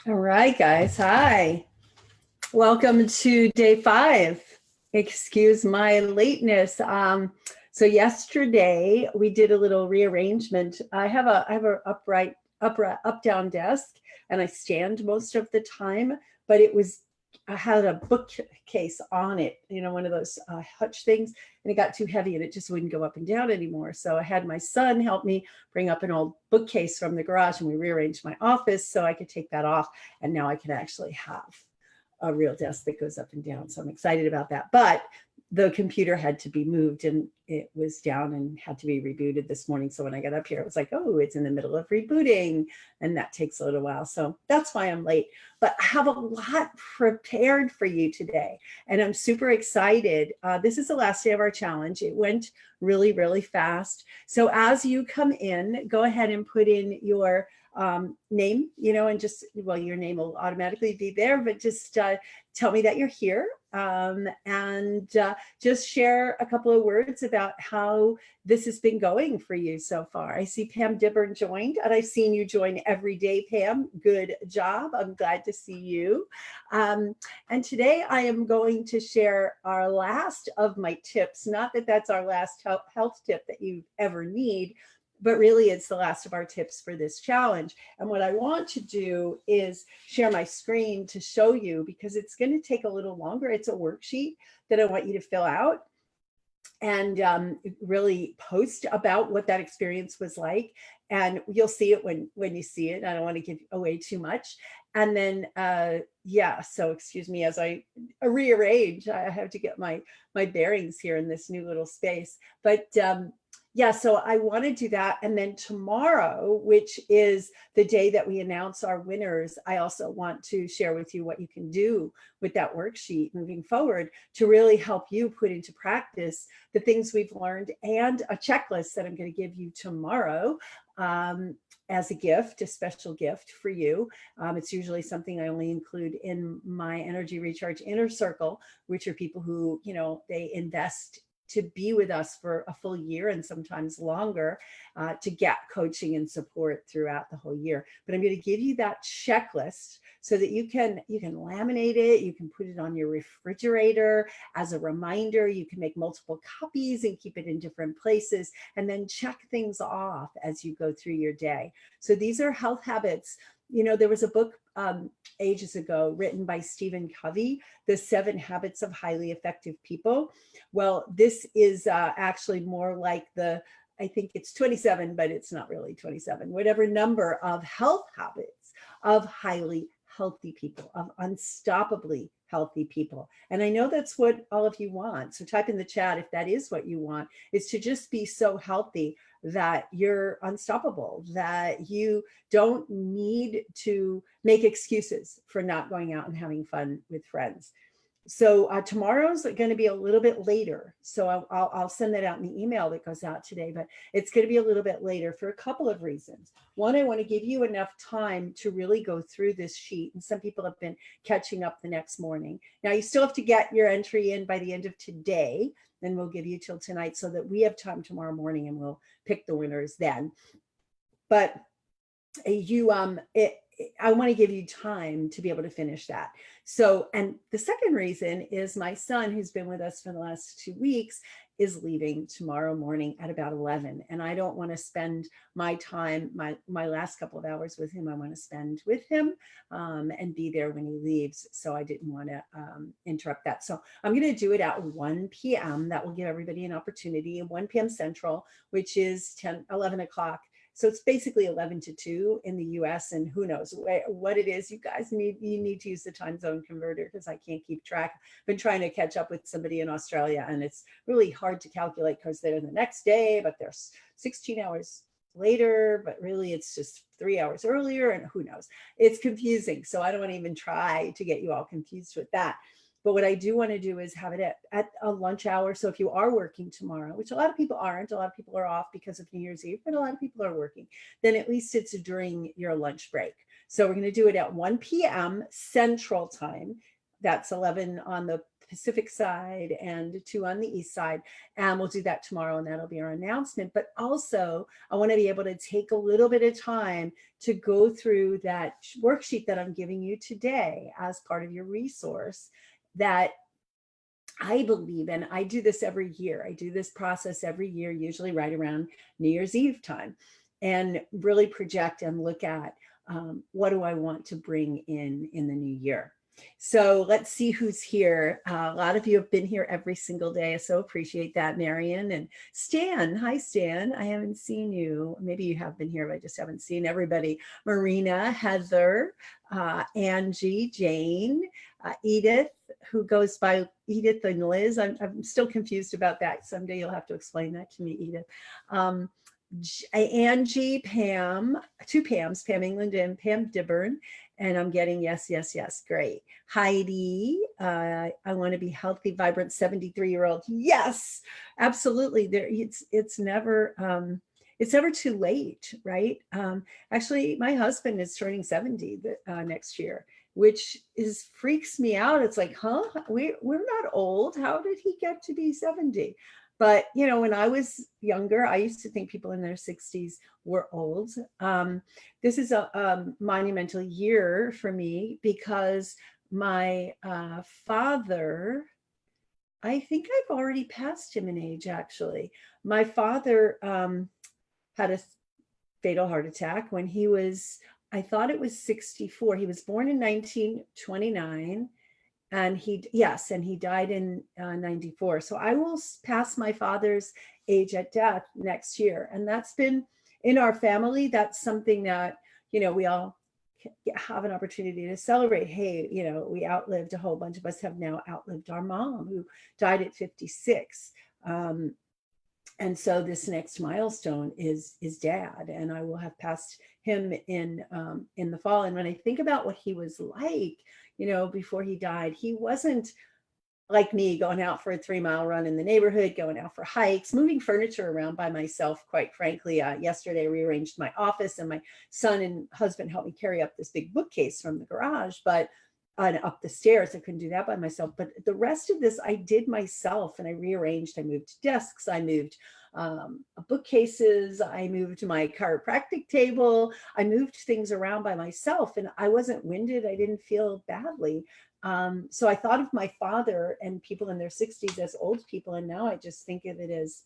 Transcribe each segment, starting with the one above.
All right, guys. Hi. Welcome to day 5. Excuse my lateness. So yesterday we did a little rearrangement. I have a up down desk, and I stand most of the time, but I had a bookcase on it, one of those hutch things, and it got too heavy and it just wouldn't go up and down anymore. So I had my son help me bring up an old bookcase from the garage, and we rearranged my office so I could take that off, and now I can actually have a real desk that goes up and down. So I'm excited about that. But the computer had to be moved, and it was down and had to be rebooted this morning. So when I got up here, it was like, oh, it's in the middle of rebooting, and that takes a little while. So that's why I'm late. But I have a lot prepared for you today, and I'm super excited. This is the last day of our challenge. It went really, really fast. So as you come in, go ahead and put in your name, and just, well, your name will automatically be there, but just tell me that you're here, and just share a couple of words about how this has been going for you so far. I see Pam Dibburn joined, and I've seen you join every day, Pam. Good job. I'm glad to see you. And today I am going to share our last of my tips. Not that that's our last health tip that you ever need, but really it's the last of our tips for this challenge. And what I want to do is share my screen to show you, because it's going to take a little longer. It's a worksheet that I want you to fill out and really post about what that experience was like. And you'll see it when you see it. I don't want to give away too much. And then, yeah, so excuse me as I rearrange. I have to get my bearings here in this new little space. But yeah, so I want to do that. And then tomorrow, which is the day that we announce our winners, I also want to share with you what you can do with that worksheet moving forward to really help you put into practice the things we've learned, and a checklist that I'm going to give you tomorrow as a gift, a special gift for you. It's usually something I only include in my Energy Recharge Inner Circle, which are people who, they invest to be with us for a full year and sometimes longer, to get coaching and support throughout the whole year. But I'm going to give you that checklist so that you can laminate it, you can put it on your refrigerator as a reminder, you can make multiple copies and keep it in different places, and then check things off as you go through your day. So these are health habits. There was a book ages ago written by Stephen Covey, The 7 Habits of Highly Effective People. Well, this is actually more like I think it's 27, but it's not really 27, whatever number of health habits of highly healthy people, of unstoppably healthy people. And I know that's what all of you want. So type in the chat if that is what you want, is to just be so healthy that you're unstoppable, that you don't need to make excuses for not going out and having fun with friends. So tomorrow's going to be a little bit later. So I'll send that out in the email that goes out today, but it's going to be a little bit later for a couple of reasons. One, I want to give you enough time to really go through this sheet. And some people have been catching up the next morning. Now you still have to get your entry in by the end of today. Then we'll give you till tonight so that we have time tomorrow morning, and we'll pick the winners then. But I want to give you time to be able to finish that. So, and the second reason is my son, who's been with us for the last 2 weeks, is leaving tomorrow morning at about 11. And I don't want to spend my time, my last couple of hours with him, I want to spend with him and be there when he leaves. So I didn't want to interrupt that. So I'm going to do it at 1 p.m. That will give everybody an opportunity, 1 p.m. Central, which is 11 o'clock. So it's basically 11 to 2 in the US, and who knows what it is. You guys you need to use the time zone converter, because I can't keep track. I've been trying to catch up with somebody in Australia, and it's really hard to calculate because they're the next day, but they're 16 hours later, but really it's just 3 hours earlier, and who knows. It's confusing. So I don't want to even try to get you all confused with that. But what I do want to do is have it at a lunch hour. So if you are working tomorrow, which a lot of people aren't, a lot of people are off because of New Year's Eve, but a lot of people are working, then at least it's during your lunch break. So we're going to do it at 1 p.m. Central Time. That's 11 on the Pacific side and 2 on the east side. And we'll do that tomorrow, and that'll be our announcement. But also, I want to be able to take a little bit of time to go through that worksheet that I'm giving you today as part of your resource that I believe in. I do this every year. I do this process every year, usually right around New Year's Eve time, and really project and look at what do I want to bring in the new year. So let's see who's here. A lot of you have been here every single day. I so appreciate that, Marion and Stan. Hi, Stan. I haven't seen you. Maybe you have been here, but I just haven't seen everybody. Marina, Heather, Angie, Jane, Edith, who goes by Edith and Liz. I'm still confused about that. Someday you'll have to explain that to me, Edith. Angie, Pam, 2 Pams, Pam England and Pam Dibburn. And I'm getting yes, yes, yes. Great. Heidi, I want to be healthy, vibrant 73-year-old. Yes, absolutely. It's never too late, right? Actually, my husband is turning 70 next year, which freaks me out. It's like, huh? We're not old. How did he get to be 70? But, when I was younger, I used to think people in their 60s were old. This is a monumental year for me because my father, I think I've already passed him in age, actually. My father had a fatal heart attack when he was, I thought it was 64. He was born in 1929. And he died in 94. So I will pass my father's age at death next year. And that's been in our family. That's something that, we all have an opportunity to celebrate. Hey, we outlived, a whole bunch of us have now outlived our mom, who died at 56. And so this next milestone is Dad, and I will have passed him in the fall. And when I think about what he was like, before he died, he wasn't like me, going out for a 3-mile run in the neighborhood, going out for hikes, moving furniture around by myself. Quite frankly, yesterday I rearranged my office, and my son and husband helped me carry up this big bookcase from the garage, but up the stairs. I couldn't do that by myself. But the rest of this I did myself, and I rearranged. I moved desks, I moved bookcases, I moved my chiropractic table, I moved things around by myself, and I wasn't winded. I didn't feel badly. So I thought of my father and people in their 60s as old people, and now I just think of it as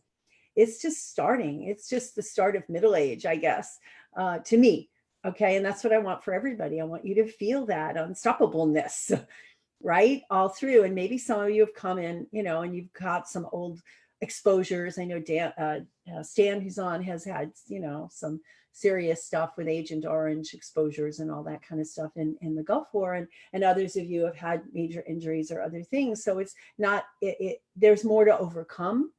it's just starting. It's just the start of middle age, I guess, to me. Okay. And that's what I want for everybody. I want you to feel that unstoppableness, right? All through. And maybe some of you have come in, and you've got some old exposures. I know Stan, who's on, has had, some serious stuff with Agent Orange exposures and all that kind of stuff in the Gulf War. And others of you have had major injuries or other things. So it's not, there's more to overcome.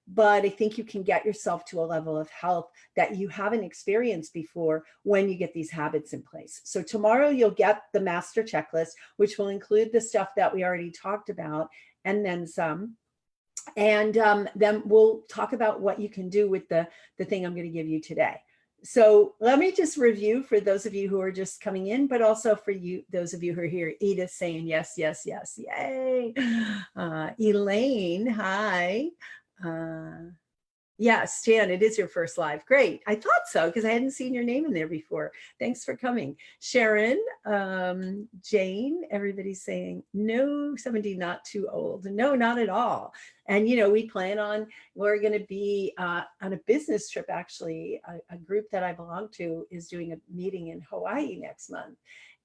But I think you can get yourself to a level of health that you haven't experienced before when you get these habits in place. So tomorrow you'll get the master checklist, which will include the stuff that we already talked about and then some. And then we'll talk about what you can do with the thing I'm going to give you today. So let me just review for those of you who are just coming in, but also for you, those of you who are here. Edith saying yes, yes, yes, yay. Elaine, hi. Yeah, Stan, it is your first live. Great. I thought so because I hadn't seen your name in there before. Thanks for coming. Sharon, Jane, everybody's saying no, 70 not too old. No, not at all. And, we plan on, we're going to be on a business trip, actually. A group that I belong to is doing a meeting in Hawaii next month.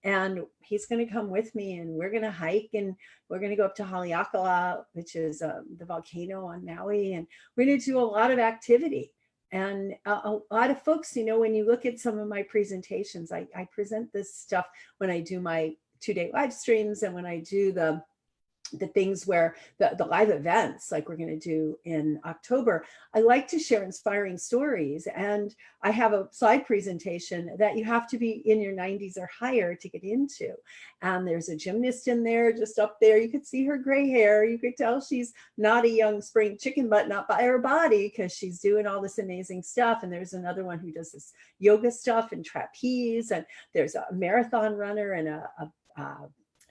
And he's going to come with me, and we're going to hike, and we're going to go up to Haleakala, which is the volcano on Maui. And we're going to do a lot of activity. And a lot of folks, when you look at some of my presentations, I present this stuff when I do my 2-day live streams and when I do the things where the live events like we're going to do in October. I like to share inspiring stories, and I have a slide presentation that you have to be in your 90s or higher to get into. And there's a gymnast in there, just up there. You could see her gray hair. You could tell she's not a young spring chicken butt, not by her body, because she's doing all this amazing stuff. And there's another one who does this yoga stuff and trapeze. And there's a marathon runner and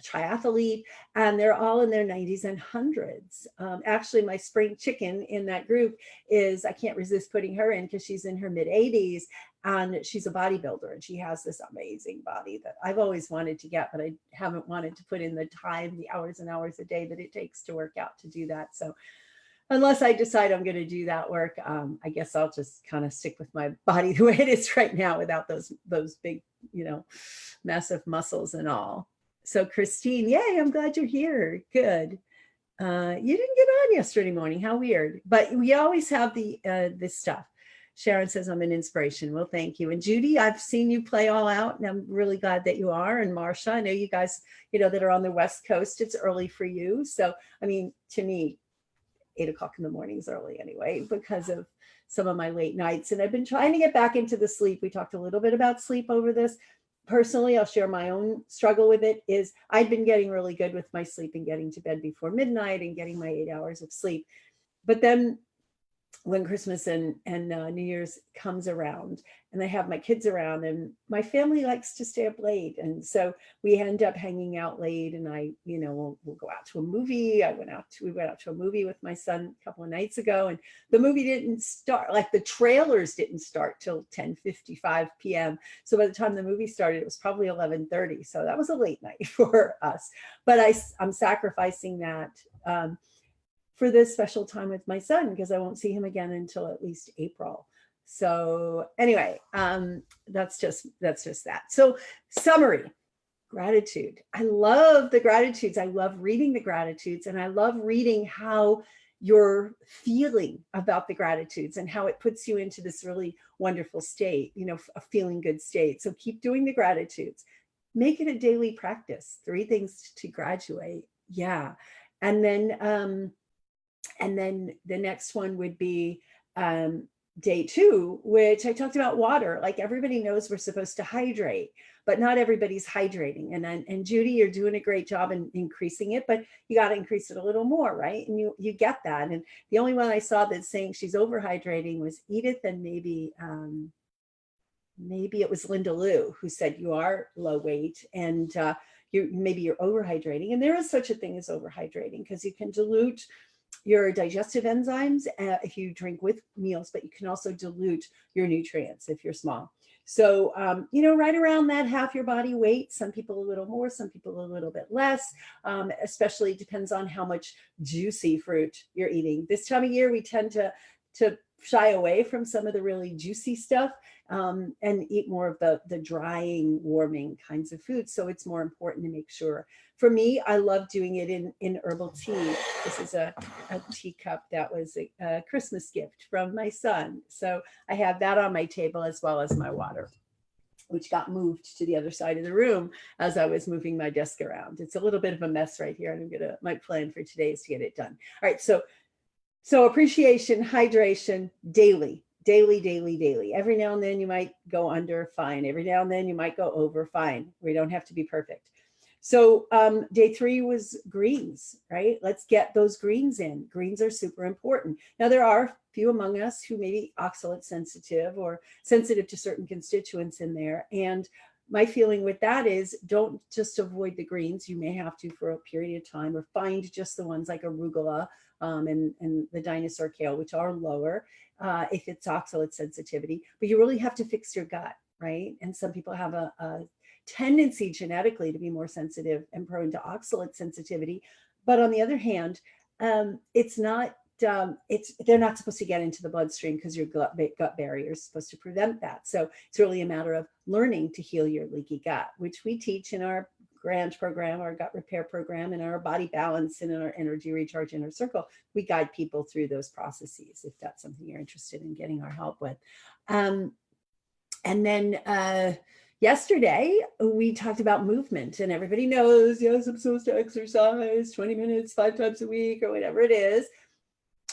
triathlete, and they're all in their 90s and hundreds. Actually, my spring chicken in that group is, I can't resist putting her in because she's in her mid 80s and she's a bodybuilder, and she has this amazing body that I've always wanted to get, but I haven't wanted to put in the time, the hours and hours a day that it takes to work out to do that. So unless I decide I'm going to do that work, I guess I'll just kind of stick with my body the way it is right now without those big, massive muscles and all. So Christine, yay, I'm glad you're here. Good. You didn't get on yesterday morning. How weird. But we always have this stuff. Sharon says, I'm an inspiration. Well, thank you. And Judy, I've seen you play all out, and I'm really glad that you are. And Marsha, I know you guys, that are on the West Coast, it's early for you. So, I mean, to me, 8 o'clock in the morning is early anyway, because of some of my late nights. And I've been trying to get back into the sleep. We talked a little bit about sleep over this. Personally, I'll share my own struggle with it. Is I've been getting really good with my sleep and getting to bed before midnight and getting my 8 hours of sleep. But then when Christmas and New Year's comes around and I have my kids around, and my family likes to stay up late. And so we end up hanging out late, and we'll go out to a movie. We went out to a movie with my son a couple of nights ago, and the movie didn't start, like the trailers didn't start till 10:55 p.m. So by the time the movie started, it was probably 11:30. So that was a late night for us, but I'm sacrificing that, for this special time with my son, because I won't see him again until at least April. So anyway, that's just that. So summary, gratitude. I love the gratitudes. I love reading the gratitudes, and I love reading how you're feeling about the gratitudes and how it puts you into this really wonderful state, a feeling good state. So keep doing the gratitudes. Make it a daily practice. 3 things to graduate. Yeah. And then the next one would be day 2, which I talked about water. Like, everybody knows we're supposed to hydrate, but not everybody's hydrating. And Judy, you're doing a great job in increasing it, but you got to increase it a little more, right? And you get that. And the only one I saw that's saying she's overhydrating was Edith, and maybe it was Linda Lou, who said you are low weight and you're overhydrating. And there is such a thing as overhydrating, because you can dilute your digestive enzymes if you drink with meals, but you can also dilute your nutrients if you're small. So, right around that half your body weight, some people a little more, some people a little bit less, especially depends on how much juicy fruit you're eating. This time of year, we tend to shy away from some of the really juicy stuff, and eat more of the drying, warming kinds of foods. So it's more important to make sure. For me, I love doing it in herbal tea. This is a teacup that was a Christmas gift from my son. So I have that on my table, as well as my water, which got moved to the other side of the room as I was moving my desk around. It's a little bit of a mess right here, and my plan for today is to get it done. All right, so appreciation, hydration, daily. Every now and then you might go under, fine. Every now and then you might go over, fine. We don't have to be perfect. So day 3 was greens, right? Let's get those greens in. Greens are super important. Now, there are a few among us who may be oxalate sensitive or sensitive to certain constituents in there. And my feeling with that is, don't just avoid the greens. You may have to for a period of time, or find just the ones like arugula and the dinosaur kale, which are lower if it's oxalate sensitivity. But you really have to fix your gut, right? And some people have a tendency genetically to be more sensitive and prone to oxalate sensitivity. But on the other hand, they're not supposed to get into the bloodstream, because your gut barrier is supposed to prevent that. So it's really a matter of learning to heal your leaky gut, which we teach in our GRAND program, our gut repair program, and our body balance and our energy recharge inner circle. We guide people through those processes if that's something you're interested in getting our help with. And then yesterday we talked about movement, and everybody knows, yes, I'm supposed to exercise 20 minutes 5 times a week or whatever it is.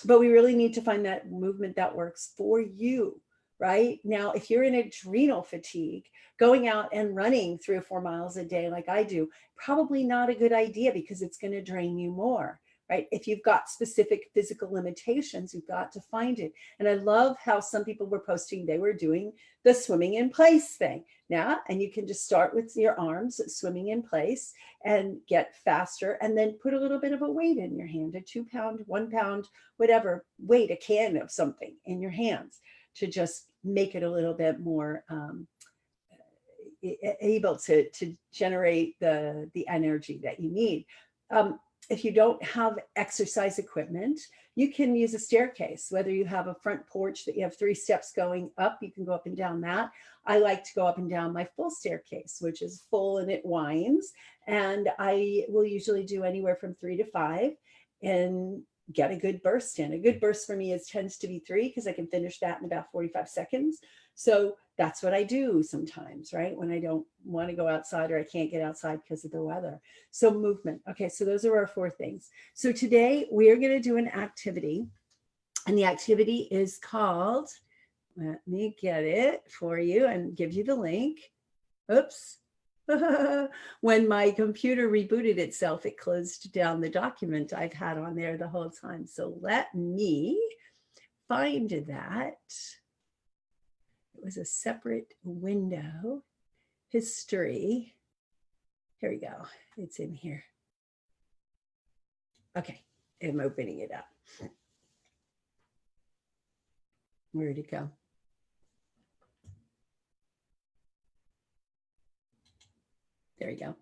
But we really need to find that movement that works for you. Right now, if you're in adrenal fatigue, going out and running 3 or 4 miles a day like I do, probably not a good idea, because it's going to drain you more. Right? If you've got specific physical limitations, you've got to find it. And I love how some people were posting they were doing the swimming in place thing. Yeah, and you can just start with your arms swimming in place and get faster, and then put a little bit of a weight in your hand, a 2 pound, 1 pound, whatever weight, a can of something in your hands, to just make it a little bit more able to generate the energy that you need. If you don't have exercise equipment, you can use a staircase. Whether you have a front porch that you have 3 steps going up, you can go up and down that. I like to go up and down my full staircase, which is full and it winds. And I will usually do anywhere from 3 to 5 and get a good burst in. A good burst for me tends to be 3, because I can finish that in about 45 seconds. So that's what I do sometimes, right? When I don't want to go outside or I can't get outside because of the weather. So movement. Okay, so those are our 4 things. So today we are going to do an activity, and the activity is called, let me get it for you and give you the link. Oops. When my computer rebooted itself, it closed down the document I've had on there the whole time. So let me find that. It was a separate window. History. Here we go. It's in here. Okay, I'm opening it up. Where'd it go? There we go.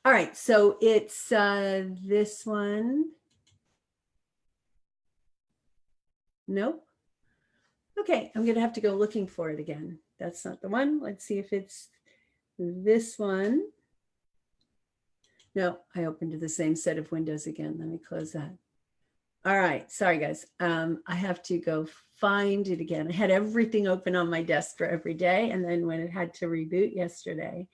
All right, so it's this one. Nope. Okay, I'm going to have to go looking for it again. That's not the one. Let's see if it's this one. No, I opened the same set of windows again. Let me close that. All right, sorry guys. I have to go find it again. I had everything open on my desk for every day, and then when it had to reboot yesterday,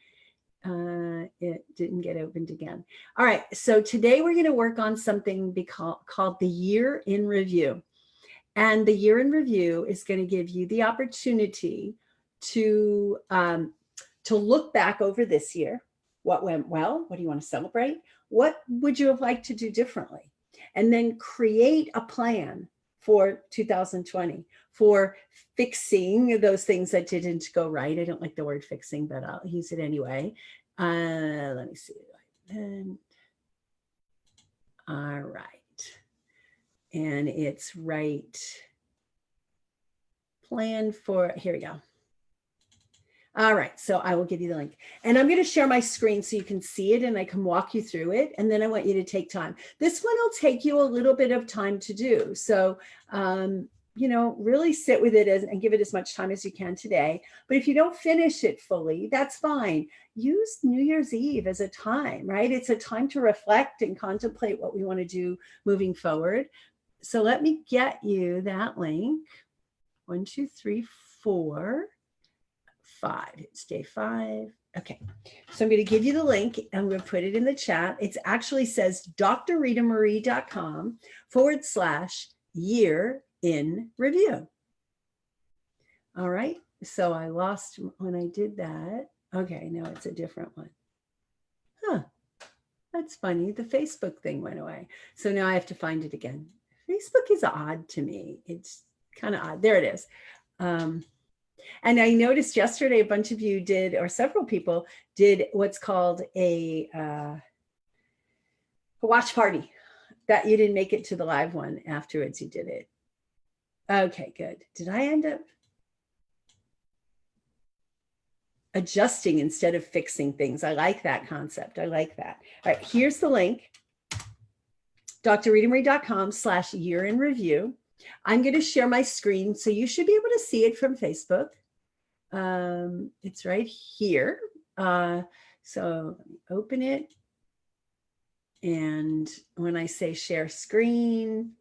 it didn't get opened again. All right, so today we're going to work on something called the year in review. And the year in review is going to give you the opportunity to look back over this year. What went well? What do you want to celebrate? What would you have liked to do differently? And then create a plan for 2020 for fixing those things that didn't go right. I don't like the word fixing, but I'll use it anyway. Let me see. All right. And it's right. Plan for, here we go. All right, so I will give you the link. And I'm going to share my screen so you can see it and I can walk you through it. And then I want you to take time. This one will take you a little bit of time to do. So, you know, really sit with it and give it as much time as you can today. But if you don't finish it fully, that's fine. Use New Year's Eve as a time, right? It's a time to reflect and contemplate what we want to do moving forward. So let me get you that link. 1, 2, 3, 4, 5. It's day 5. Okay, so I'm going to give you the link. I'm going to put it in the chat. It actually says drritamarie.com/year in review. All right, so I lost when I did that. Okay, now it's a different one. Huh, that's funny. The Facebook thing went away. So now I have to find it again. Facebook is odd to me. It's kind of odd. There it is. And I noticed yesterday a bunch of you did, or several people did what's called a watch party, that you didn't make it to the live one. Afterwards you did it. Okay, good. Did I end up adjusting instead of fixing things? I like that concept. I like that. All right, here's the link. drritamarie.com/year in review. I'm going to share my screen, so you should be able to see it from Facebook. It's right here. So let me open it. And when I say share screen,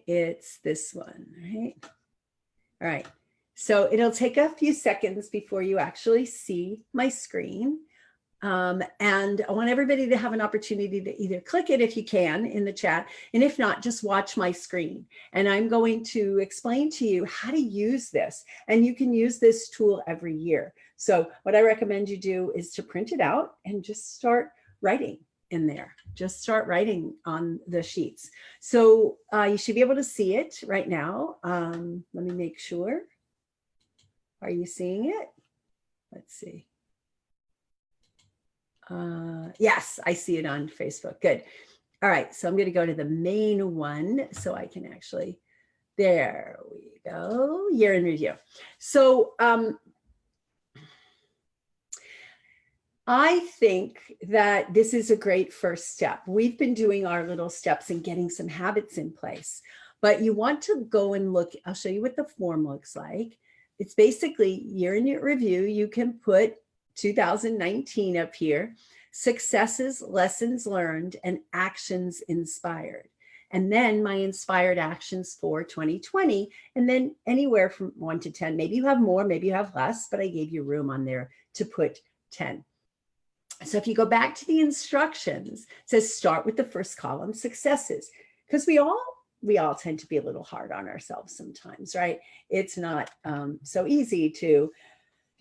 it's this one, right? All right. So it'll take a few seconds before you actually see my screen. And I want everybody to have an opportunity to either click it if you can in the chat, and if not, just watch my screen. And I'm going to explain to you how to use this. And you can use this tool every year. So what I recommend you do is to print it out and just start writing. in there. Just start writing on the sheets. So you should be able to see it right now. Let me make sure. Are you seeing it? Let's see. Yes, I see it on Facebook. Good. All right, so I'm going to go to the main one so I can actually, there we go, year in review. So I think that this is a great first step. We've been doing our little steps and getting some habits in place, but you want to go and look, I'll show you what the form looks like. It's basically year in review. You can put 2019 up here, successes, lessons learned, and actions inspired. And then my inspired actions for 2020, and then anywhere from 1 to 10. Maybe you have more, maybe you have less, but I gave you room on there to put 10. So if you go back to the instructions, it says start with the first column, successes, because we all tend to be a little hard on ourselves sometimes, right? It's not so easy to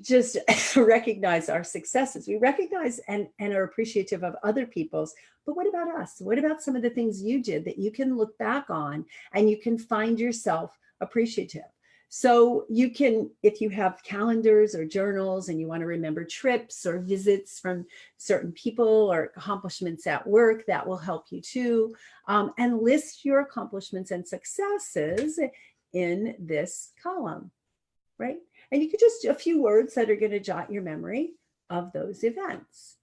just recognize our successes. We recognize and are appreciative of other people's, but what about us? What about some of the things you did that you can look back on and you can find yourself appreciative? So you can, if you have calendars or journals and you want to remember trips or visits from certain people or accomplishments at work, that will help you too. And list your accomplishments and successes in this column, right? And you could just a few words that are going to jot your memory of those events.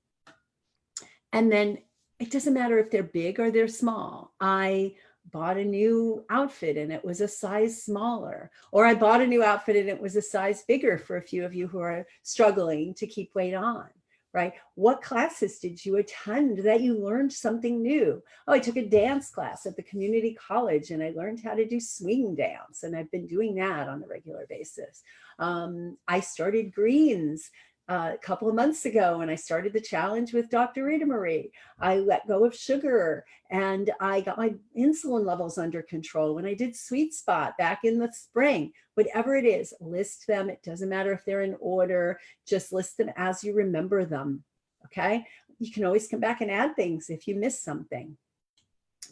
And then it doesn't matter if they're big or they're small. I bought a new outfit and it was a size smaller, or I bought a new outfit and it was a size bigger for a few of you who are struggling to keep weight on, right? What classes did you attend that you learned something new? Oh, I took a dance class at the community college and I learned how to do swing dance, and I've been doing that on a regular basis. I started greens a couple of months ago and I started the challenge with Dr. Ritamarie. I let go of sugar and I got my insulin levels under control when I did Sweet Spot back in the spring. Whatever it is, list them. It doesn't matter if they're in order, just list them as you remember them, okay? You can always come back and add things if you miss something.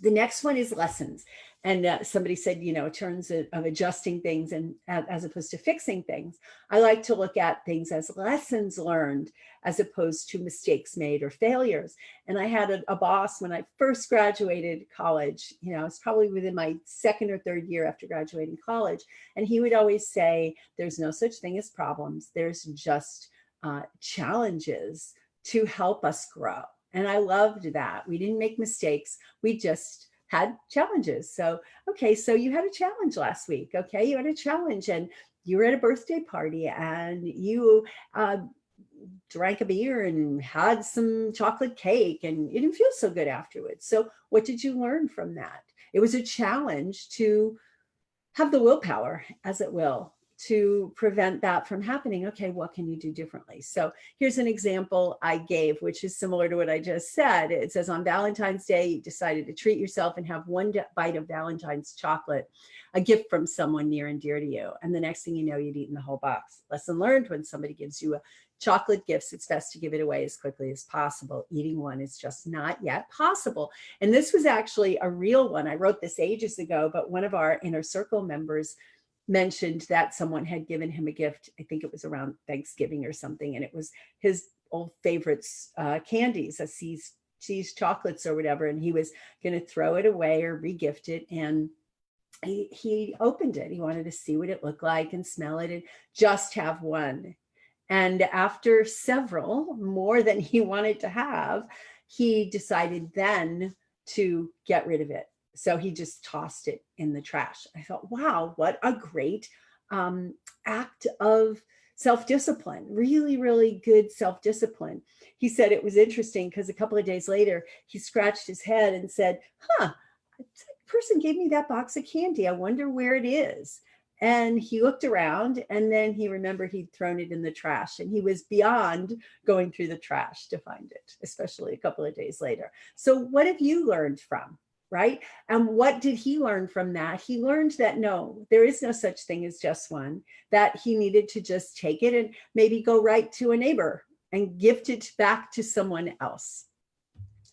The next one is lessons. And somebody said, you know, in terms of adjusting things and as opposed to fixing things, I like to look at things as lessons learned as opposed to mistakes made or failures. And I had a boss when I first graduated college, you know, it's probably within my second or third year after graduating college. And he would always say, there's no such thing as problems. There's just challenges to help us grow. And I loved that. We didn't make mistakes. We just had challenges. So, okay, so you had a challenge last week. Okay, you had a challenge and you were at a birthday party and you drank a beer and had some chocolate cake and you didn't feel so good afterwards. So what did you learn from that? It was a challenge to have the willpower, as it will, to prevent that from happening. Okay, what can you do differently? So here's an example I gave, which is similar to what I just said. It says on Valentine's Day, you decided to treat yourself and have one bite of Valentine's chocolate, a gift from someone near and dear to you. And the next thing you know, you'd eaten the whole box. Lesson learned: when somebody gives you a chocolate gifts, it's best to give it away as quickly as possible. Eating one is just not yet possible. And this was actually a real one. I wrote this ages ago, but one of our inner circle members mentioned that someone had given him a gift. I think it was around Thanksgiving or something. And it was his old favorites, candies, a C's chocolates or whatever. And he was going to throw it away or regift it. And he opened it. He wanted to see what it looked like and smell it and just have one. And after several, more than he wanted to have, he decided then to get rid of it. So he just tossed it in the trash. I thought, wow, what a great act of self-discipline, really, really good self-discipline. He said it was interesting because a couple of days later, he scratched his head and said, that person gave me that box of candy. I wonder where it is. And he looked around and then he remembered he'd thrown it in the trash, and he was beyond going through the trash to find it, especially a couple of days later. So what have you learned from? Right? And what did he learn from that? He learned that no, there is no such thing as just one, that he needed to just take it and maybe go right to a neighbor and gift it back to someone else.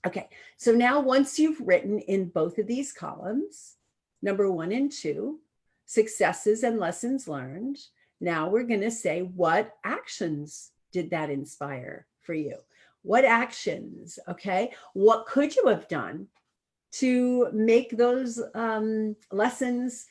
Okay, so now once you've written in both of these columns, number 1 and 2, successes and lessons learned, now we're going to say, what actions did that inspire for you? What actions, okay? What could you have done to make those lessons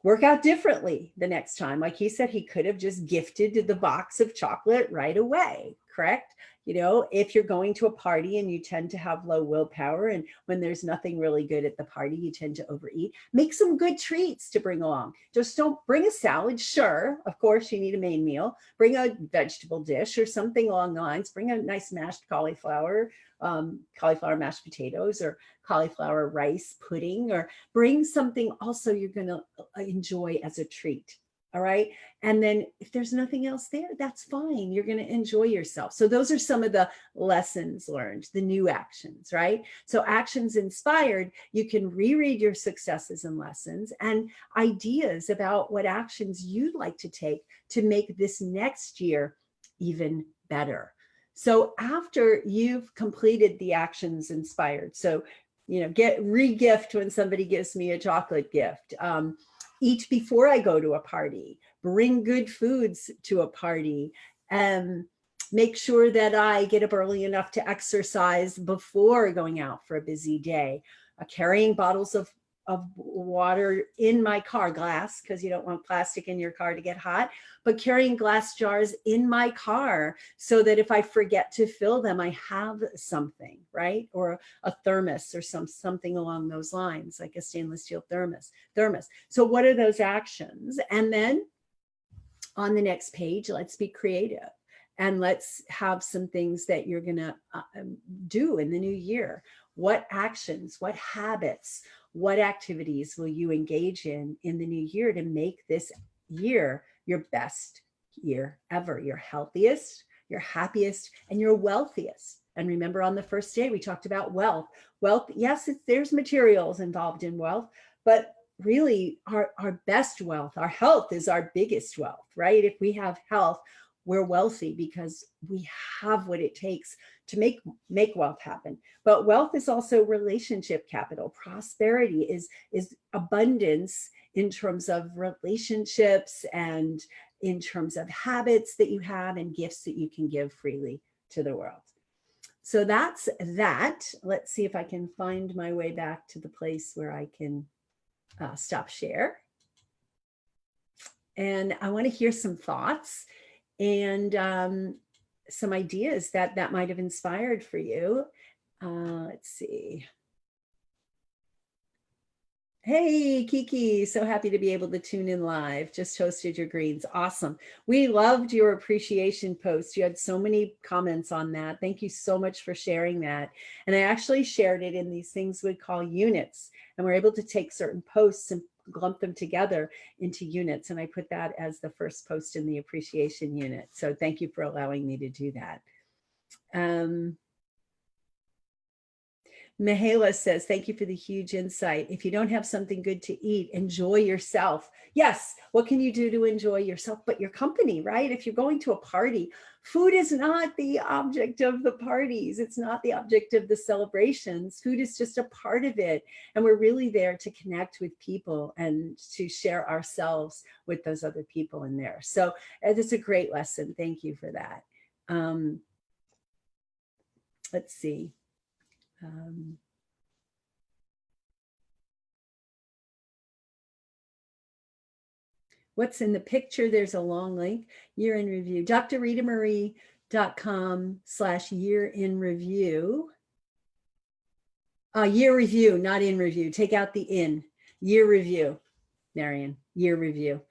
work out differently the next time? Like he said, he could have just gifted the box of chocolate right away, correct? You know, if you're going to a party and you tend to have low willpower, and when there's nothing really good at the party, you tend to overeat, make some good treats to bring along. Just don't bring a salad. Sure, of course, you need a main meal. Bring a vegetable dish or something along the lines. Bring a nice mashed cauliflower mashed potatoes, or cauliflower rice pudding, or bring something also you're going to enjoy as a treat. All right. And then if there's nothing else there, that's fine. You're going to enjoy yourself. So those are some of the lessons learned, the new actions, right? So actions inspired, you can reread your successes and lessons and ideas about what actions you'd like to take to make this next year even better. So after you've completed the actions inspired, so, you know, get re-gift when somebody gives me a chocolate gift. Eat before I go to a party, bring good foods to a party, and make sure that I get up early enough to exercise before going out for a busy day, carrying bottles of water in my car, glass, because you don't want plastic in your car to get hot, but carrying glass jars in my car so that if I forget to fill them, I have something, right? Or a thermos or something along those lines, like a stainless steel thermos. So what are those actions? And then on the next page, let's be creative. And let's have some things that you're going to do in the new year. What actions, what habits, what activities will you engage in the new year to make this year your best year ever, your healthiest, your happiest, and your wealthiest? And remember, on the first day, we talked about wealth. Wealth, yes, there's materials involved in wealth, but really our best wealth, our health is our biggest wealth, right? If we have health, we're wealthy because we have what it takes to make wealth happen. But wealth is also relationship capital. Prosperity is abundance in terms of relationships and in terms of habits that you have and gifts that you can give freely to the world. So that's that. Let's see if I can find my way back to the place where I can stop share. And I want to hear some thoughts and some ideas that might have inspired for you. Let's see. Hey, Kiki, so happy to be able to tune in live. Just hosted your greens. Awesome. We loved your appreciation post. You had so many comments on that. Thank you so much for sharing that. And I actually shared it in these things we call units. And we're able to take certain posts and lump them together into units. And I put that as the first post in the appreciation unit. So thank you for allowing me to do that. Mihaela says, thank you for the huge insight. If you don't have something good to eat, enjoy yourself. Yes, what can you do to enjoy yourself but your company, right? If you're going to a party, food is not the object of the parties. It's not the object of the celebrations. Food is just a part of it. And we're really there to connect with people and to share ourselves with those other people in there. So it's a great lesson. Thank you for that. Let's see. What's in the picture? There's a long link. Year in review. drritamarie.com/year in review. Year review, not in review. Take out the in. Year review, Marion. Year review.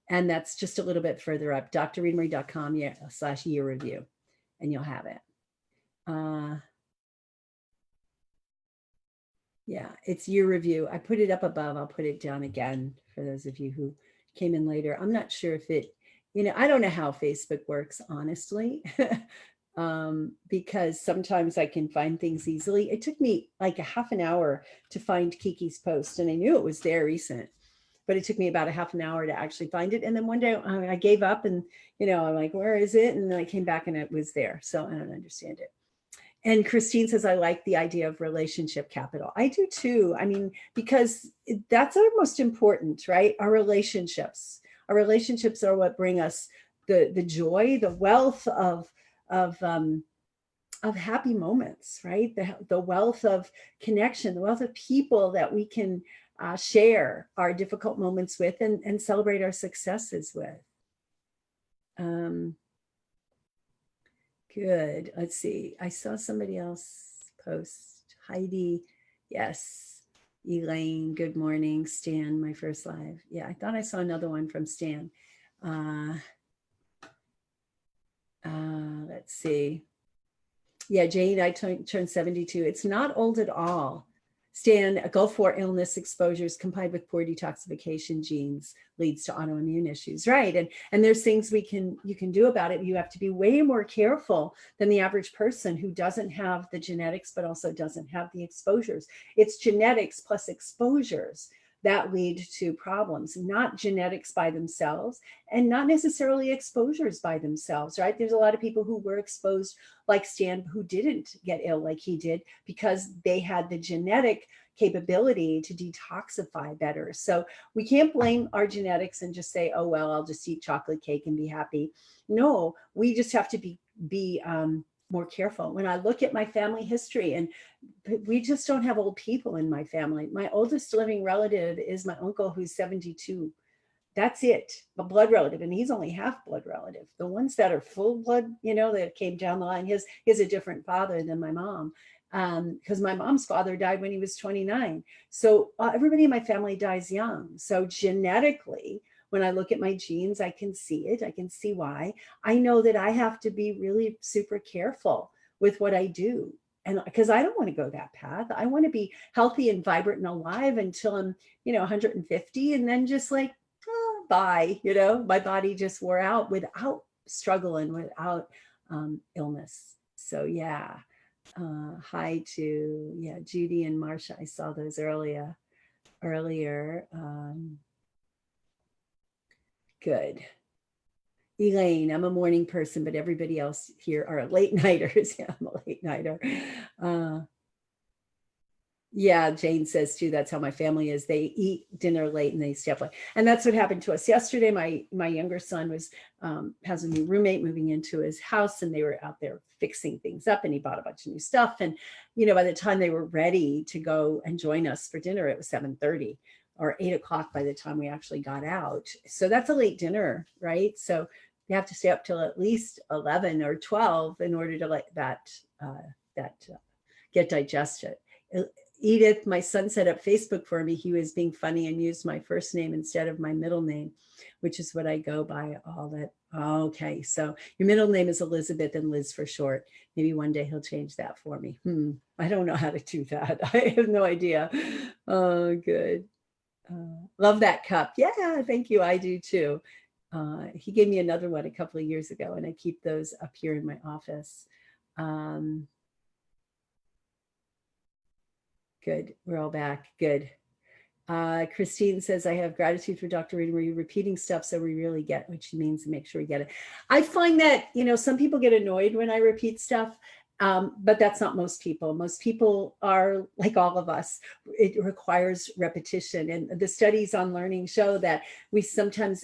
And that's just a little bit further up. drritamarie.com/year review. And you'll have it. Yeah, it's year review. I put it up above. I'll put it down again for those of you who came in later. I'm not sure if it, I don't know how Facebook works, honestly, because sometimes I can find things easily. It took me like a half an hour to find Kiki's post, and I knew it was there recent, but it took me about a half an hour to actually find it. And then one day I gave up and, I'm like, where is it? And then I came back and it was there. So I don't understand it. And Christine says, I like the idea of relationship capital. I do too. I mean, because that's our most important, right? Our relationships. Our relationships are what bring us the joy, the wealth of happy moments, right? The wealth of connection, the wealth of people that we can share our difficult moments with and celebrate our successes with. Good. Let's see. I saw somebody else post. Heidi. Yes. Elaine. Good morning. Stan, my first live. Yeah, I thought I saw another one from Stan. Let's see. Yeah, Jane, I turned 72. It's not old at all. Stan, Gulf War illness exposures combined with poor detoxification genes leads to autoimmune issues, right? And there's things you can do about it. You have to be way more careful than the average person who doesn't have the genetics, but also doesn't have the exposures. It's genetics plus exposures that lead to problems, not genetics by themselves and not necessarily exposures by themselves, right? There's a lot of people who were exposed like Stan who didn't get ill like he did because they had the genetic capability to detoxify better. So we can't blame our genetics and just say, oh, well, I'll just eat chocolate cake and be happy. No, we just have to be more careful. When I look at my family history, and we just don't have old people in my family. My oldest living relative is my uncle who's 72. That's it, a blood relative, and he's only half blood relative. The ones that are full blood, that came down the line, he has a different father than my mom, because my mom's father died when he was 29. So everybody in my family dies young. So genetically, when I look at my genes, I can see it. I can see why. I know that I have to be really super careful with what I do. And because I don't want to go that path. I want to be healthy and vibrant and alive until I'm, 150, and then just like, bye, my body just wore out without struggle and without illness. So yeah. Hi to Judy and Marsha. I saw those earlier. Good. Elaine, I'm a morning person, but everybody else here are late nighters. Yeah, I'm a late nighter. Yeah, Jane says too, that's how my family is. They eat dinner late and they stay up late. And that's what happened to us yesterday. My younger son has a new roommate moving into his house, and they were out there fixing things up, and he bought a bunch of new stuff. And, by the time they were ready to go and join us for dinner, it was 7:30 or 8 o'clock by the time we actually got out. So that's a late dinner, right? So you have to stay up till at least 11 or 12 in order to let that get digested. Edith, my son set up Facebook for me. He was being funny and used my first name instead of my middle name, which is what I go by all that. Okay, so your middle name is Elizabeth and Liz for short. Maybe one day he'll change that for me. I don't know how to do that. I have no idea. Oh, good. Love that cup. Yeah, thank you. I do too. He gave me another one a couple of years ago, and I keep those up here in my office. Good. We're all back. Good. Christine says, I have gratitude for Dr. Ritamarie repeating stuff so we really get what she means and make sure we get it. I find that, some people get annoyed when I repeat stuff, but that's not most people. Most people are like all of us. It requires repetition. And the studies on learning show that we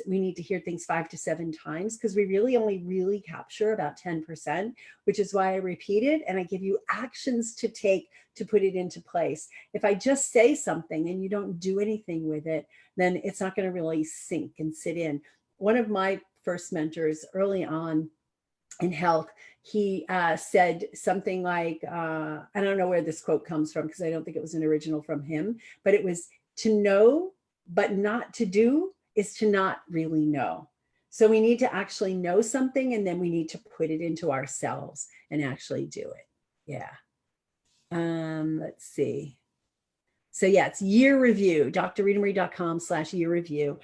need to hear things 5 to 7 times because we only capture about 10%, which is why I repeat it. And I give you actions to take to put it into place. If I just say something and you don't do anything with it, then it's not going to really sink and sit in. One of my first mentors early on in health, he said something like, I don't know where this quote comes from because I don't think it was an original from him, but it was, to know but not to do is to not really know. So we need to actually know something, and then we need to put it into ourselves and actually do it. Yeah. Let's see. So yeah, it's year review, drritamarie.com/year review.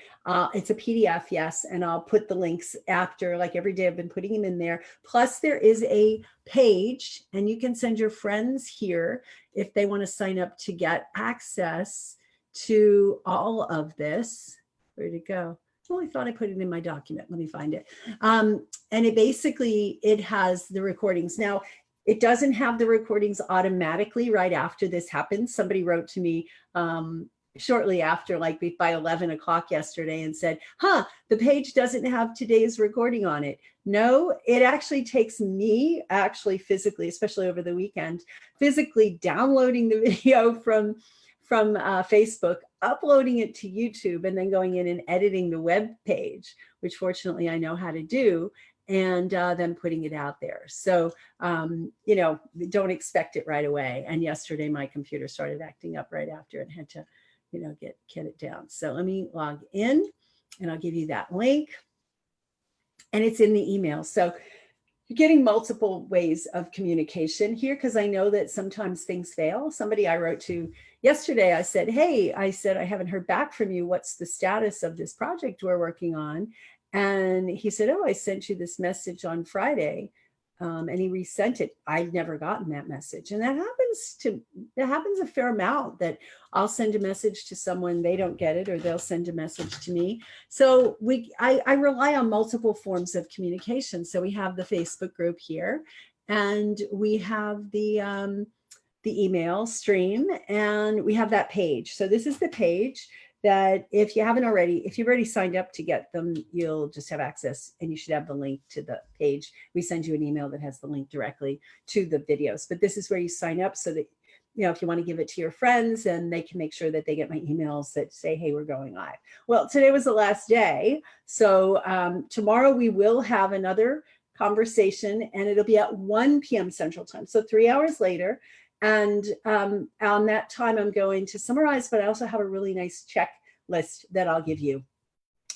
It's a PDF, yes, and I'll put the links after, like every day I've been putting them in there. Plus there is a page, and you can send your friends here if they want to sign up to get access to all of this. Where'd it go? Oh, I thought I put it in my document. Let me find it. And it has the recordings. Now, It doesn't have the recordings automatically right after this happens. Somebody wrote to me shortly after, like by 11 o'clock yesterday, and said, the page doesn't have today's recording on it. No, it actually takes me physically, especially over the weekend, physically downloading the video from Facebook, uploading it to YouTube, and then going in and editing the web page, which fortunately I know how to do, and then putting it out there. So, don't expect it right away. And yesterday my computer started acting up right after and had to, get it down. So let me log in and I'll give you that link. And it's in the email. So you're getting multiple ways of communication here, because I know that sometimes things fail. Somebody I wrote to yesterday, I said, hey, I haven't heard back from you. What's the status of this project we're working on? And he said, oh, I sent you this message on Friday. And he resent it. I'd never gotten that message. And that happens a fair amount, that I'll send a message to someone, they don't get it, or they'll send a message to me. So I rely on multiple forms of communication. So we have the Facebook group here, and we have the email stream, and we have that page. So this is the page that if you've already signed up to get them, you'll just have access, and you should have the link to the page. We send you an email that has the link directly to the videos, but this is where you sign up so that, if you want to give it to your friends, and they can make sure that they get my emails that say, hey, we're going live. Well, today was the last day. So tomorrow we will have another conversation, and it'll be at 1 p.m. Central Time. So 3 hours later. And on that time, I'm going to summarize, but I also have a really nice checklist that I'll give you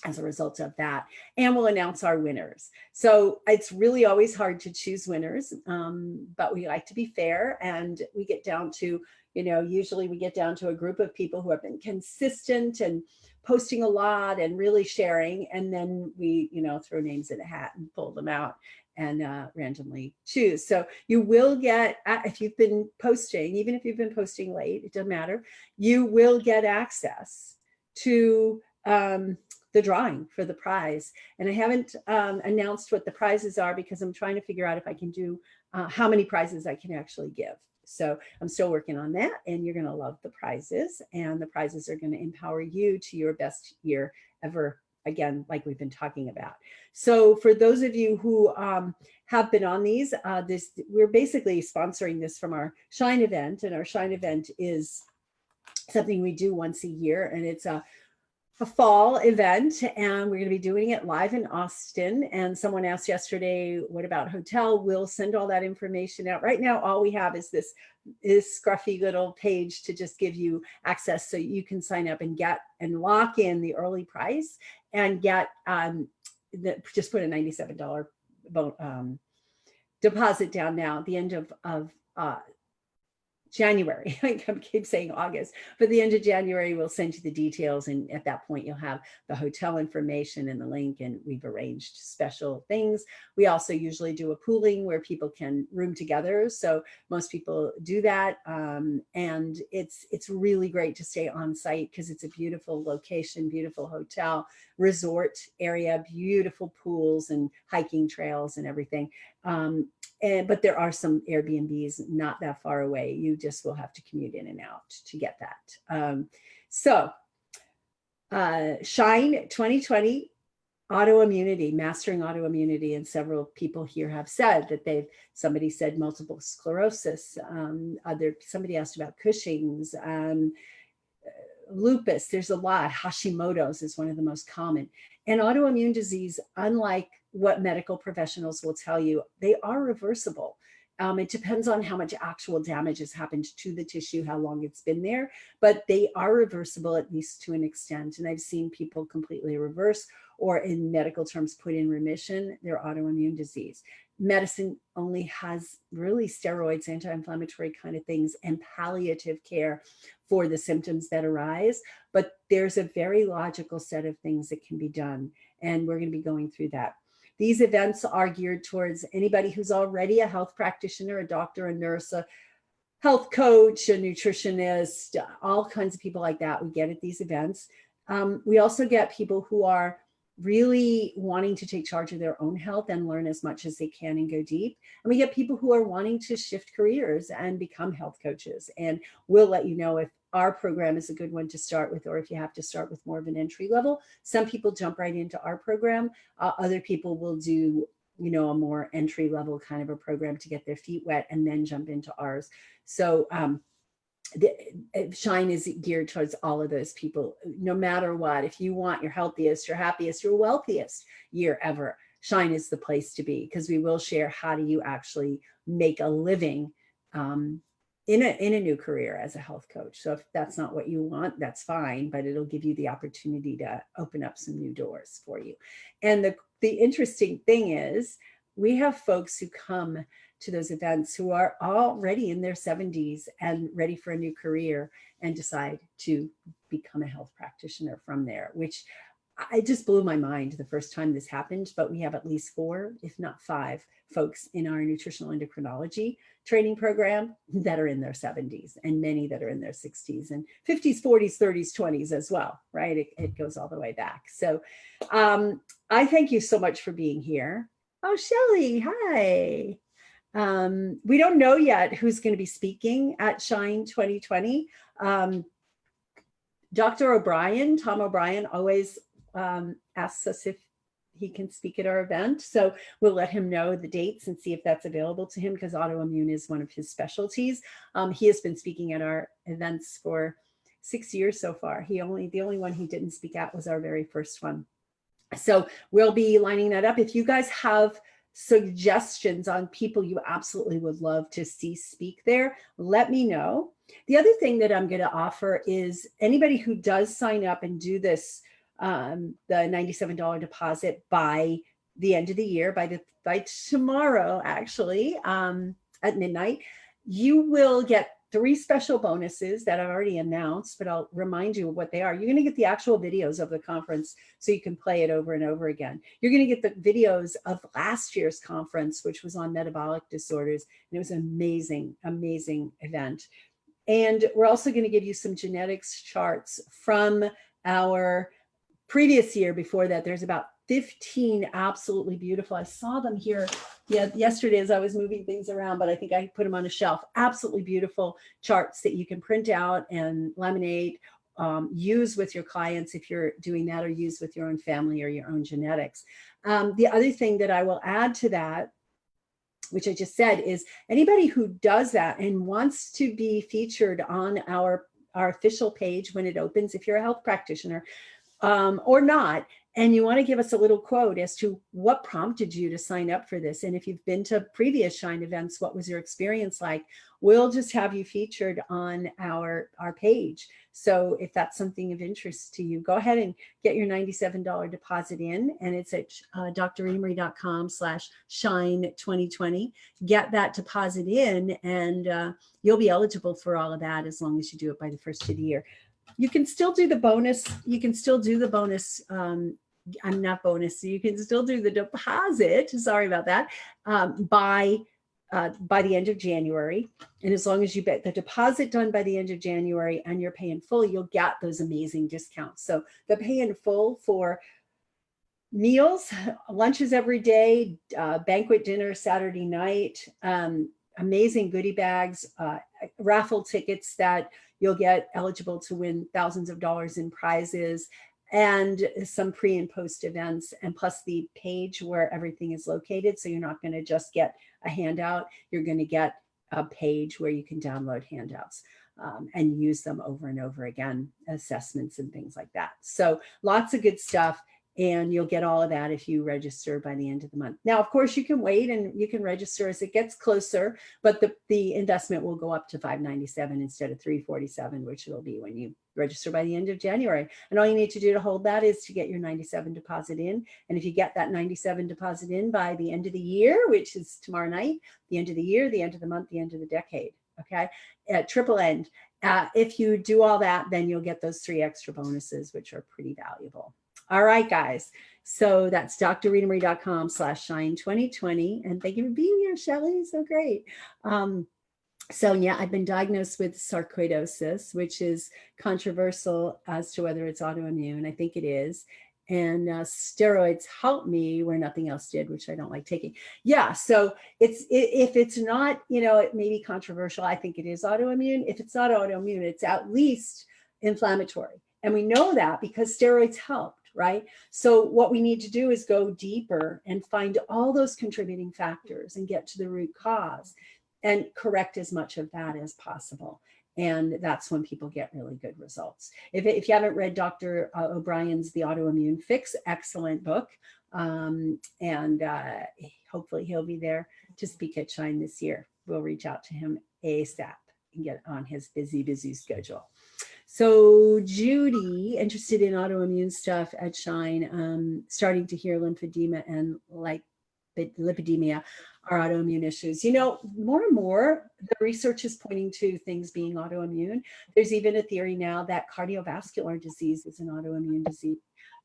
as a result of that. And we'll announce our winners. So it's really always hard to choose winners, but we like to be fair. And we get down to, usually we get down to a group of people who have been consistent and posting a lot and really sharing. And then we, throw names in a hat and pull them out and randomly choose. So you will get, if you've been posting, even if you've been posting late, it doesn't matter, you will get access to the drawing for the prize. And I haven't announced what the prizes are, because I'm trying to figure out if I can do how many prizes I can actually give. So I'm still working on that, and you're going to love the prizes, and the prizes are going to empower you to your best year ever, again, like we've been talking about. So for those of you who have been on these, we're basically sponsoring this from our Shine event, and our Shine event is something we do once a year, and it's a fall event, and we're going to be doing it live in Austin. And someone asked yesterday, what about hotel? We'll send all that information out. Right now, all we have is this scruffy little page to just give you access so you can sign up and get and lock in the early price and get just put a $97 deposit down now at the end of January. I keep saying August, but the end of January, we'll send you the details. And at that point, you'll have the hotel information and the link, and we've arranged special things. We also usually do a pooling where people can room together. So most people do that. And it's really great to stay on site, because it's a beautiful location, beautiful hotel, resort area, beautiful pools and hiking trails and everything. But there are some Airbnbs not that far away. You just will have to commute in and out to get that. Shine 2020, autoimmunity, mastering autoimmunity. And several people here have said that somebody said multiple sclerosis. Somebody asked about Cushing's, lupus. There's a lot. Hashimoto's is one of the most common. And autoimmune disease, unlike what medical professionals will tell you, they are reversible. It depends on how much actual damage has happened to the tissue, how long it's been there, but they are reversible, at least to an extent. And I've seen people completely reverse, or in medical terms, put in remission, their autoimmune disease. Medicine only has really steroids, anti-inflammatory kind of things, and palliative care for the symptoms that arise. But there's a very logical set of things that can be done. And we're going to be going through that. These events are geared towards anybody who's already a health practitioner, a doctor, a nurse, a health coach, a nutritionist, all kinds of people like that we get at these events. We also get people who are really wanting to take charge of their own health and learn as much as they can and go deep. And we get people who are wanting to shift careers and become health coaches. And we'll let you know if our program is a good one to start with, or if you have to start with more of an entry level. Some people jump right into our program. Other people will do, you know, a more entry level kind of a program to get their feet wet and then jump into ours. So Shine is geared towards all of those people, no matter what. If you want your healthiest, your happiest, your wealthiest year ever, Shine is the place to be, because we will share how do you actually make a living in a new career as a health coach. So if that's not what you want, that's fine, but it'll give you the opportunity to open up some new doors for you. And the interesting thing is, we have folks who come to those events who are already in their 70s and ready for a new career and decide to become a health practitioner from there, which I just blew my mind the first time this happened. But we have at least 4, if not 5 folks in our nutritional endocrinology training program that are in their 70s, and many that are in their 60s and 50s, 40s, 30s, 20s as well, right? It goes all the way back. So I thank you so much for being here. Oh, Shelley, hi. We don't know yet who's going to be speaking at Shine 2020. Dr. O'Brien, Tom O'Brien, always asks us if he can speak at our event. So we'll let him know the dates and see if that's available to him, because autoimmune is one of his specialties. He has been speaking at our events for 6 years so far. The only one he didn't speak at was our very first one. So we'll be lining that up. If you guys have suggestions on people you absolutely would love to see speak there, let me know. The other thing that I'm going to offer is anybody who does sign up and do this, the $97 deposit by the end of the year, by tomorrow, actually, at midnight, you will get 3 special bonuses that I've already announced, but I'll remind you of what they are. You're going to get the actual videos of the conference so you can play it over and over again. You're going to get the videos of last year's conference, which was on metabolic disorders. And it was an amazing, amazing event. And we're also going to give you some genetics charts from our previous year before that. There's about 15 absolutely beautiful. I saw them here yesterday as I was moving things around, but I think I put them on a shelf. Absolutely beautiful charts that you can print out and laminate, use with your clients if you're doing that, or use with your own family or your own genetics. The other thing that I will add to that, which I just said, is anybody who does that and wants to be featured on our official page when it opens, if you're a health practitioner, or not, and you want to give us a little quote as to what prompted you to sign up for this. And if you've been to previous Shine events, what was your experience like? We'll just have you featured on our page. So if that's something of interest to you, go ahead and get your $97 deposit in, and it's at drritamarie.com/shine2020. Get that deposit in, and you'll be eligible for all of that as long as you do it by the first of the year. You can still do the bonus. You can still do the bonus. I'm not bonus. So you can still do the deposit. Sorry about that. By the end of January. And as long as you get the deposit done by the end of January and you're paying full, you'll get those amazing discounts. So the pay in full for meals, lunches every day, banquet dinner Saturday night, amazing goodie bags, raffle tickets that you'll get eligible to win thousands of dollars in prizes, and some pre and post events, and plus the page where everything is located. So you're not going to just get a handout. You're going to get a page where you can download handouts and use them over and over again, assessments and things like that. So lots of good stuff. And you'll get all of that if you register by the end of the month. Now, of course, you can wait and you can register as it gets closer, but the investment will go up to $597 instead of $347, which it'll be when you register by the end of January. And all you need to do to hold that is to get your 97 deposit in. And if you get that 97 deposit in by the end of the year, which is tomorrow night, the end of the year, the end of the month, the end of the decade, okay, at triple end. If you do all that, then you'll get those 3 extra bonuses, which are pretty valuable. All right, guys. So that's drritamarie.com/shine2020. And thank you for being here, Shelley. So great. So yeah, I've been diagnosed with sarcoidosis, which is controversial as to whether it's autoimmune. I think it is. and steroids help me where nothing else did, which I don't like taking. Yeah, so if it's not, it may be controversial. I think it is autoimmune. If it's not autoimmune, it's at least inflammatory. And we know that because steroids helped, right? So what we need to do is go deeper and find all those contributing factors and get to the root cause and correct as much of that as possible. And that's when people get really good results. If you haven't read Dr. O'Brien's The Autoimmune Fix, excellent book. And hopefully he'll be there to speak at Shine this year. We'll reach out to him ASAP and get on his busy schedule. So Judy, interested in autoimmune stuff at Shine, starting to hear lymphedema and lipidemia are autoimmune issues. More and more, the research is pointing to things being autoimmune. There's even a theory now that cardiovascular disease is an autoimmune disease,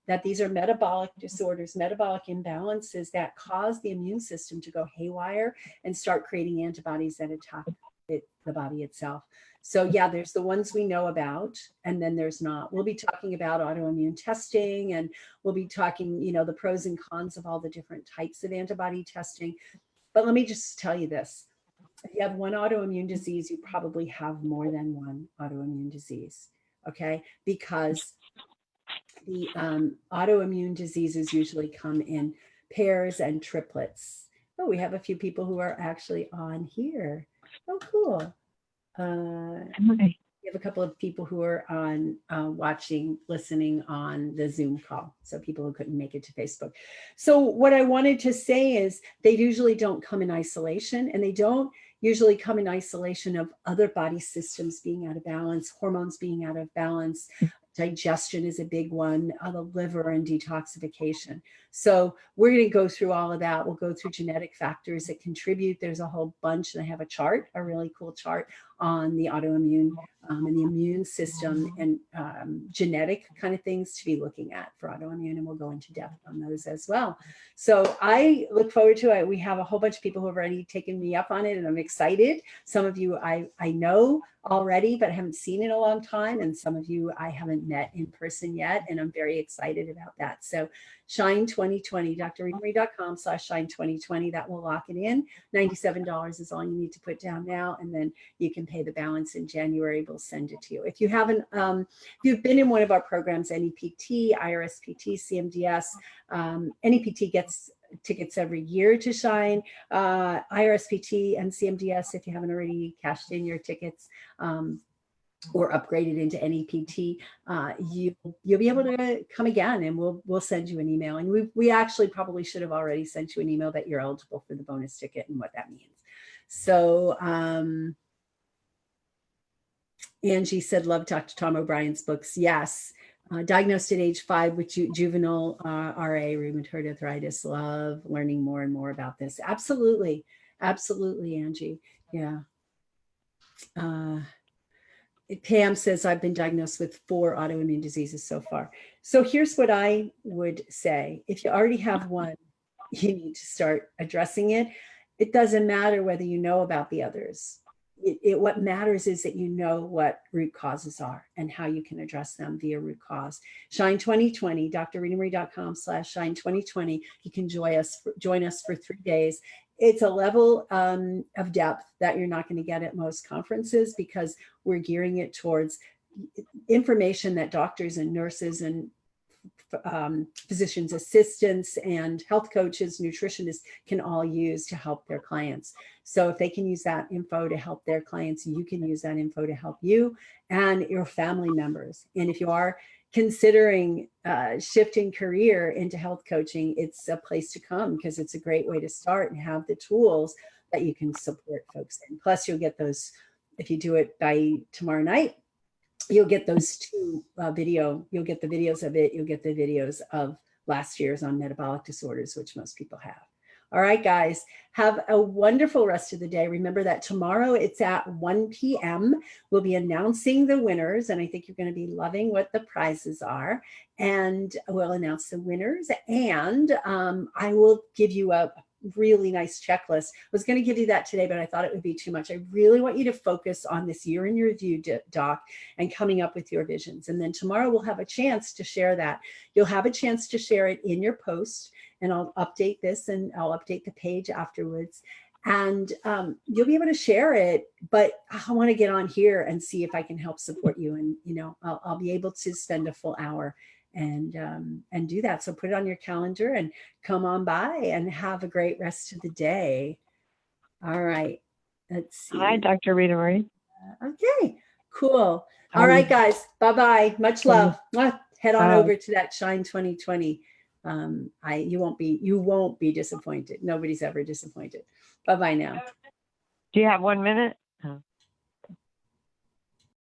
that these are metabolic disorders, metabolic imbalances that cause the immune system to go haywire and start creating antibodies that attack the body itself. So yeah, there's the ones we know about, and then there's not. We'll be talking about autoimmune testing, and we'll be talking, the pros and cons of all the different types of antibody testing. But let me just tell you this. If you have one autoimmune disease, you probably have more than one autoimmune disease, okay? Because the autoimmune diseases usually come in pairs and triplets. Oh, we have a few people who are actually on here. Oh, cool. We have a couple of people who are on listening on the Zoom call. So people who couldn't make it to Facebook. So what I wanted to say is they usually don't come in isolation, and they don't usually come in isolation of other body systems being out of balance, hormones being out of balance. Digestion is a big one, the liver and detoxification. So we're going to go through all of that. We'll go through genetic factors that contribute. There's a whole bunch, and I have a chart, a really cool chart on the autoimmune and the immune system and genetic kind of things to be looking at for autoimmune, and we'll go into depth on those as well. So I look forward to it. We have a whole bunch of people who have already taken me up on it, and I'm excited. Some of you I know already, but I haven't seen in a long time, and some of you I haven't met in person yet, and I'm very excited about that. So Shine 2020, drritamarie.com/Shine2020, that will lock it in. $97 is all you need to put down now, and then you can pay the balance in January. We'll send it to you. If you haven't, if you've been in one of our programs, NEPT, IRSPT, CMDS, NEPT gets tickets every year to Shine. IRSPT and CMDS, if you haven't already cashed in your tickets or upgraded into NEPT, you'll be able to come again, and we'll send you an email. And we actually probably should have already sent you an email that you're eligible for the bonus ticket and what that means. So Angie said, love Dr. Tom O'Brien's books. Yes. Diagnosed at age 5 with juvenile RA, rheumatoid arthritis. Love learning more and more about this. Absolutely. Absolutely, Angie. Yeah. Pam says, I've been diagnosed with 4 autoimmune diseases so far. So here's what I would say. If you already have one, you need to start addressing it. It doesn't matter whether you know about the others. What matters is that you know what root causes are and how you can address them via root cause. Shine 2020, drritamarie.com/Shine2020. You can join us for 3 days. It's a level of depth that you're not going to get at most conferences, because we're gearing it towards information that doctors and nurses and physicians assistants and health coaches, nutritionists can all use to help their clients. So if they can use that info to help their clients, you can use that info to help you and your family members. And if you are considering shifting career into health coaching, it's a place to come, because it's a great way to start and have the tools that you can support folks in. Plus you'll get those, if you do it by tomorrow night, you'll get those 2 you'll get the videos of it. You'll get the videos of last year's on metabolic disorders, which most people have. All right, guys, have a wonderful rest of the day. Remember that tomorrow it's at 1 p.m. We'll be announcing the winners, and I think you're going to be loving what the prizes are. And we'll announce the winners, and I will give you really nice checklist. I was going to give you that today, but I thought it would be too much. I really want you to focus on this year in review doc and coming up with your visions. And then tomorrow we'll have a chance to share that. You'll have a chance to share it in your post, and I'll update this and I'll update the page afterwards. And you'll be able to share it, but I want to get on here and see if I can help support you. And, you know, I'll be able to spend a full hour and do that. So put it on your calendar and come on by and have a great rest of the day. All right. Let's see. Hi, Dr. Ritamarie. Okay, cool. All right, guys. Bye-bye. Much love. Head on over to that Shine 2020. You won't be disappointed. Nobody's ever disappointed. Bye-bye now. Do you have 1 minute?